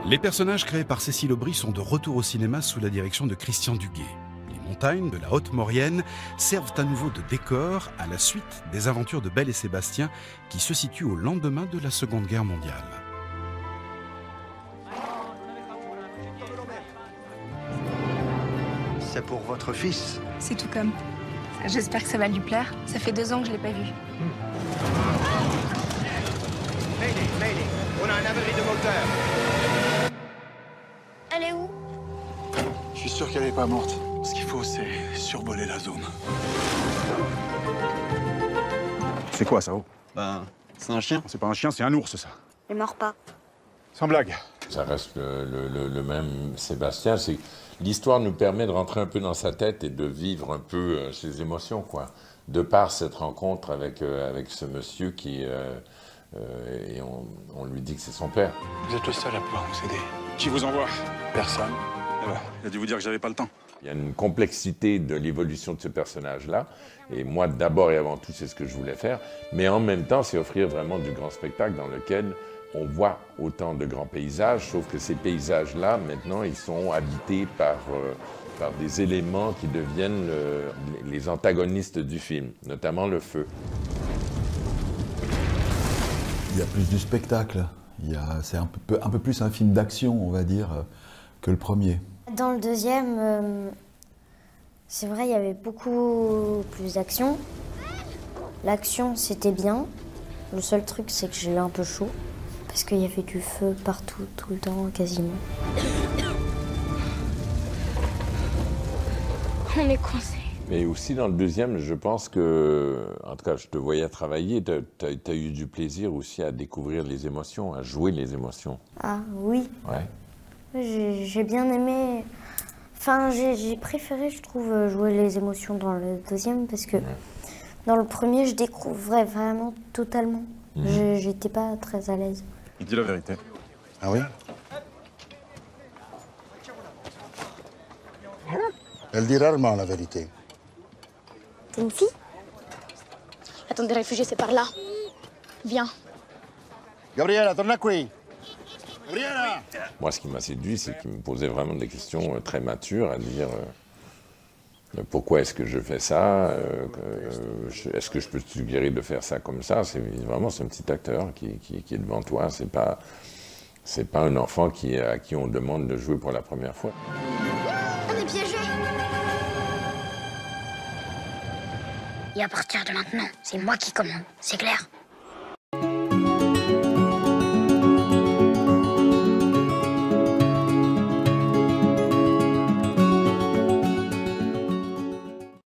Les personnages créés par Cécile Aubry sont de retour au cinéma sous la direction de Christian Duguay. Les montagnes de la Haute-Maurienne servent à nouveau de décor à la suite des aventures de Belle et Sébastien qui se situent au lendemain de la Seconde Guerre mondiale. C'est pour votre fils? C'est tout comme. J'espère que ça va lui plaire. Ça fait 2 ans que je l'ai pas vu. Mayday, on a un avarie de moteur. Elle est où? Je suis sûr qu'elle n'est pas morte. Ce qu'il faut, c'est survoler la zone. C'est quoi ça? Ben, c'est un chien. C'est pas un chien, c'est un ours ça. Elle mord pas. Sans blague. Ça reste le même Sébastien. L'histoire nous permet de rentrer un peu dans sa tête et de vivre un peu ses émotions, quoi. De par cette rencontre avec ce monsieur qui... et on lui dit que c'est son père. Vous êtes le seul à pouvoir nous aider. Qui vous envoie? Personne. Eh ben, il a dû vous dire que j'avais pas le temps. Il y a une complexité de l'évolution de ce personnage-là. Et moi, d'abord et avant tout, c'est ce que je voulais faire. Mais en même temps, c'est offrir vraiment du grand spectacle dans lequel on voit autant de grands paysages, sauf que ces paysages-là, maintenant, ils sont habités par des éléments qui deviennent les antagonistes du film, notamment le feu. Il y a plus du spectacle. C'est un peu plus un film d'action, on va dire, que le premier. Dans le deuxième, c'est vrai, il y avait beaucoup plus d'action. L'action, c'était bien. Le seul truc, c'est que j'ai eu un peu chaud. Parce qu'il y avait du feu partout, tout le temps, quasiment. On est coincés. Mais aussi dans le deuxième, je pense que, en tout cas, je te voyais travailler, t'as eu du plaisir aussi à découvrir les émotions, à jouer les émotions. Ah oui. Ouais. J'ai bien aimé... Enfin, j'ai préféré, je trouve, jouer les émotions dans le deuxième parce que dans le premier, je découvrais vraiment totalement. J'étais pas très à l'aise. Il dit la vérité. Ah oui? Elle dit rarement la vérité. T'es une fille? Attends, des réfugiés, c'est par là. Viens. Gabriela, torna qui. Gabriela! Moi, ce qui m'a séduit, c'est qu'il me posait vraiment des questions très matures, à dire pourquoi est-ce que je fais ça, est-ce que je peux te suggérer de faire ça comme ça. C'est un petit acteur qui est devant toi. C'est pas un enfant à qui on demande de jouer pour la première fois. On est piégés. Et à partir de maintenant, c'est moi qui commande, c'est clair?